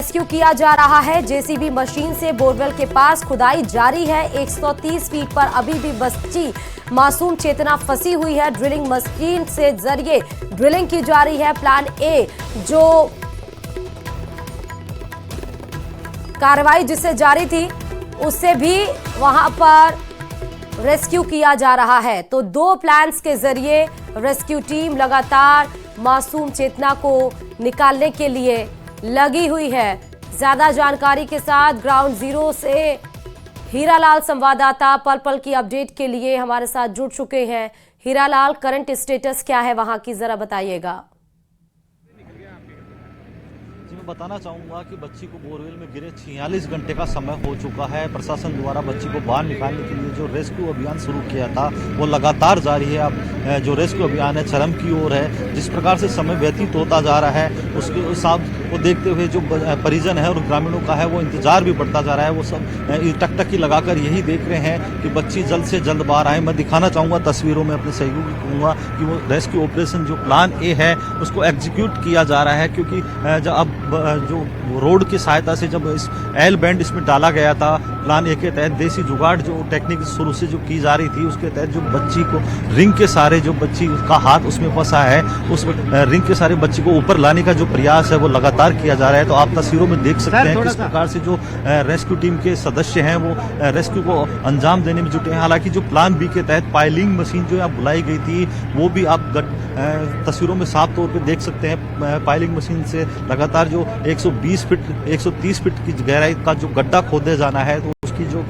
Rescue किया जा रहा है। जेसीबी मशीन से बोरवेल के पास खुदाई जारी है। 130 फीट पर अभी भी बच्ची मासूम चेतना फंसी हुई है। ड्रिलिंग मशीन से जरिए ड्रिलिंग की जा रही है। प्लान ए जो कार्रवाई जिससे जारी थी उससे भी वहां पर रेस्क्यू किया जा रहा है। तो दो प्लान्स के जरिए रेस्क्यू टीम लगातार मासूम चेतना को निकालने के लिए लगी हुई है। ज्यादा जानकारी के साथ ग्राउंड जीरो से हीरालाल संवाददाता पल पल की अपडेट के लिए हमारे साथ जुड़ चुके हैं। हीरालाल, करंट स्टेटस क्या है वहां की, जरा बताइएगा। बताना चाहूँगा कि बच्ची को बोरवेल में गिरे 46 घंटे का समय हो चुका है। प्रशासन द्वारा बच्ची को बाहर निकालने के लिए जो रेस्क्यू अभियान शुरू किया था वो लगातार जारी है। अब जो रेस्क्यू अभियान है चरम की ओर है। जिस प्रकार से समय व्यतीत होता जा रहा है उसके हिसाब को देखते हुए जो परिजन है और ग्रामीणों का है वो इंतजार भी बढ़ता जा रहा है। वो सब टकटकी लगाकर यही देख रहे हैं कि बच्ची जल्द से जल्द बाहर आए। मैं दिखाना चाहूँगा तस्वीरों में, अपने सहयोगी कहूँगा कि वो रेस्क्यू ऑपरेशन जो प्लान ए है उसको एग्जीक्यूट किया जा रहा है। क्योंकि जब अब जो रोड की सहायता से जब इस एल बैंड इसमें डाला गया था प्लान ए के तहत, देसी जुगाड़ जो टेक्निक शुरू से जो की जा रही थी उसके तहत जो बच्ची को रिंग के सारे जो बच्ची का हाथ उसमें फंसा है उस रिंग के सारे बच्ची को ऊपर लाने का जो प्रयास है वो लगातार किया जा रहा है। तो आप तस्वीरों में देख सकते हैं किस प्रकार से जो रेस्क्यू टीम के सदस्य हैं वो रेस्क्यू को अंजाम देने में जुटे हैं। हालांकि जो प्लान बी के तहत पाइलिंग मशीन जो यहाँ बुलाई गई थी वो भी आप तस्वीरों में साफ तौर पर देख सकते हैं। पाइलिंग मशीन से लगातार जो 120 फीट 130 फीट की गहराई का जो गड्ढा खोदे जाना है तो उसकी जो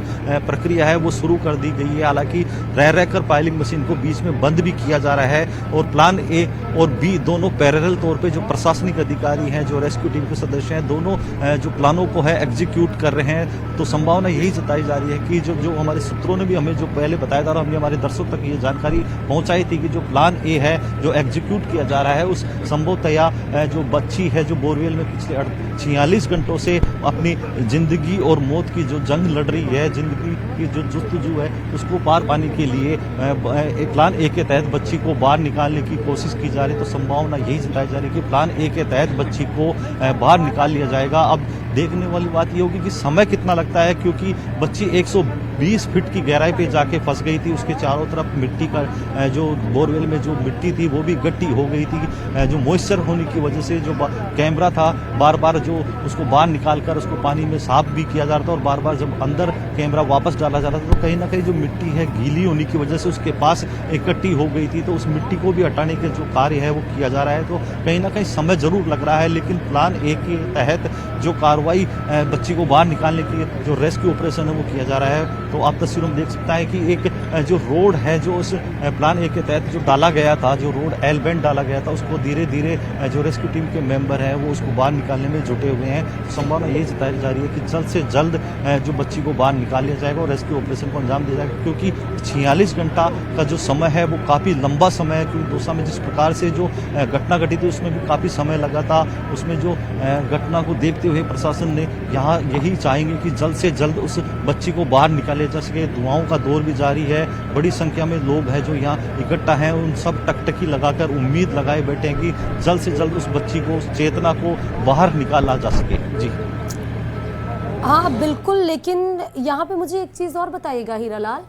प्रक्रिया है वो शुरू कर दी गई है। हालांकि रह रहकर पाइलिंग मशीन को बीच में बंद भी किया जा रहा है और प्लान ए और बी दोनों पैरेलल तौर पे जो प्रशासनिक अधिकारी हैं जो रेस्क्यू टीम के सदस्य हैं दोनों जो प्लानों को है एग्जीक्यूट कर रहे हैं। तो संभावना यही जताई जा रही है कि जो हमारे सूत्रों ने भी हमें जो पहले बताया था और हमने हमारे दर्शकों तक ये जानकारी पहुंचाई थी कि जो प्लान ए है जो एग्जीक्यूट किया जा रहा है उस संभवतया जो बच्ची है जो बोरवेल में पिछले 46 घंटों से अपनी जिंदगी और मौत की जो जंग लड़ रही है, जिंदगी की जो जुस्तजू है उसको पार पाने के लिए प्लान ए के तहत बच्ची को बाहर निकालने की कोशिश की जा रही है। तो संभावना यही जताई जा रही है कि प्लान ए के तहत बच्ची को बाहर निकाल लिया जाएगा। अब देखने वाली बात ये होगी कि समय कितना लगता है, क्योंकि बच्ची 120 फीट की गहराई पे जाके फंस गई थी। उसके चारों तरफ मिट्टी का जो बोरवेल में जो मिट्टी थी वो भी गट्टी हो गई थी। जो मॉइस्चर होने की वजह से जो कैमरा था बार बार जो उसको बाहर निकाल कर उसको पानी में साफ भी किया जा रहा था और बार बार जब अंदर कैमरा वापस डाला जा रहा था तो कहीं ना कहीं जो मिट्टी है गीली होने की वजह से उसके पास इकट्ठी हो गई थी। तो उस मिट्टी को भी हटाने के जो कार्य है वो किया जा रहा है। तो कहीं ना कहीं समय जरूर लग रहा है, लेकिन प्लान ए के तहत जो कार्रवाई बच्ची को बाहर निकालने की जो रेस्क्यू ऑपरेशन है वो किया जा रहा है। तो आप तस्वीरों में देख सकते हैं कि एक जो रोड है जो उस प्लान ए के तहत जो डाला गया था, जो रोड एल बैंड डाला गया था उसको धीरे धीरे जो रेस्क्यू टीम के मेंबर हैं वो उसको बाहर निकालने में जुटे हुए हैं। तो संभावना यही जताई जा रही है कि जल्द से जल्द जो बच्ची को बाहर निकाल लिया जाएगा और रेस्क्यू ऑपरेशन को अंजाम दिया जाएगा। क्योंकि 46 घंटा का जो समय है वो काफ़ी लंबा समय है। क्योंकि दो में जिस प्रकार से जो घटना घटी थी उसमें भी काफ़ी समय लगा था। उसमें जो घटना को देखते हुए प्रशासन ने यहाँ यही चाहेंगे कि जल्द से जल्द उस बच्ची को बाहर निकाले जा सके। दुआओं का दौर भी जारी है। बड़ी संख्या में लोग हैं जो यहाँ इकट्ठा हैं, उन सब टकटकी लगाकर उम्मीद लगाए बैठे हैं कि जल्द से जल्द उस बच्ची को, उस चेतना को बाहर निकाला जा सके। जी हाँ बिल्कुल, लेकिन यहाँ पे मुझे एक चीज़ और बताइएगा हीरालाल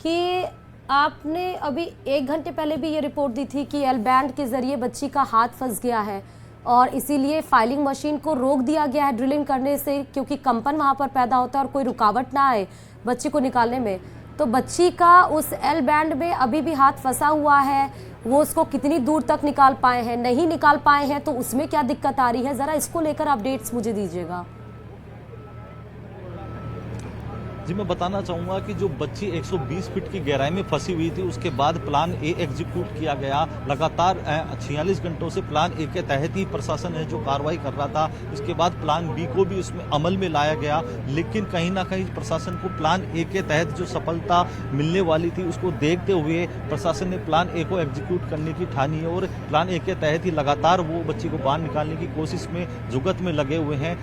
कि आपने अभी 1 घंटे पहले भी ये रिपोर्ट दी थी कि एल बैंड के जरिए बच्ची का हाथ फंस गया है और इसीलिए फाइलिंग मशीन को रोक दिया गया है ड्रिलिंग करने से, क्योंकि कंपन वहाँ पर पैदा होता है और कोई रुकावट ना आए बच्ची को निकालने में। तो बच्ची का उस एल बैंड में अभी भी हाथ फंसा हुआ है, वो उसको कितनी दूर तक निकाल पाए हैं, नहीं निकाल पाए हैं, तो उसमें क्या दिक्कत आ रही है, ज़रा इसको लेकर अपडेट्स मुझे दीजिएगा। जी मैं बताना चाहूँगा कि जो बच्ची 120 फीट की गहराई में फंसी हुई थी उसके बाद प्लान ए एग्जीक्यूट किया गया। लगातार 46 घंटों से प्लान ए के तहत ही प्रशासन है जो कार्रवाई कर रहा था। उसके बाद प्लान बी को भी उसमें अमल में लाया गया, लेकिन कहीं ना कहीं प्रशासन को प्लान ए के तहत जो सफलता मिलने वाली थी उसको देखते हुए प्रशासन ने प्लान ए को एग्जीक्यूट करने की ठानी है और प्लान ए के तहत ही लगातार वो बच्ची को बाहर निकालने की कोशिश में जुगत में लगे हुए हैं।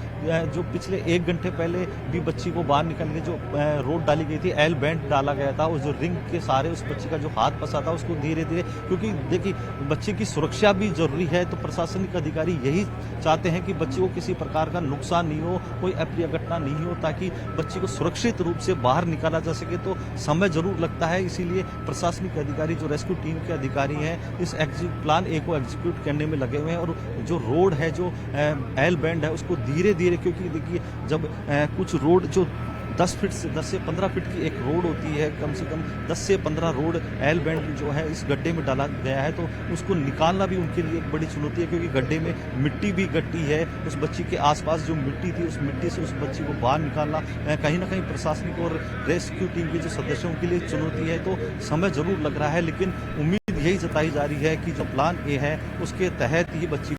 जो पिछले 1 घंटे पहले भी बच्ची को बाहर निकालने जो रोड डाली गई थी, एल बैंड डाला गया था, और जो रिंग के सहारे उस बच्ची का जो हाथ फंसा था उसको धीरे धीरे, क्योंकि देखिए बच्चे की सुरक्षा भी जरूरी है, तो प्रशासनिक अधिकारी यही चाहते हैं कि बच्चे को किसी प्रकार का नुकसान नहीं हो, कोई अप्रिय घटना नहीं हो, ताकि बच्चे को सुरक्षित रूप से बाहर निकाला जा सके। तो समय जरूर लगता है, इसीलिए प्रशासनिक अधिकारी जो रेस्क्यू टीम के अधिकारी हैं इस प्लान ए को एग्जीक्यूट करने में लगे हुए हैं, और जो रोड है, जो एल बैंड है, उसको धीरे धीरे, क्योंकि देखिए जब कुछ रोड जो 10 से 15 फीट की एक रोड होती है, कम से कम 10 से 15 रोड एल बैंड जो है इस गड्ढे में डाला गया है, तो उसको निकालना भी उनके लिए एक बड़ी चुनौती है, क्योंकि गड्ढे में मिट्टी भी गट्टी है, उस बच्ची के आसपास जो मिट्टी थी उस मिट्टी से उस बच्ची को बाहर निकालना कहीं ना कहीं प्रशासनिक और रेस्क्यू टीम के जो सदस्यों के लिए चुनौती है। तो समय जरूर लग रहा है, लेकिन उम्मीद यही जताई जा रही है कि जो प्लान ए है उसके तहत ही बच्ची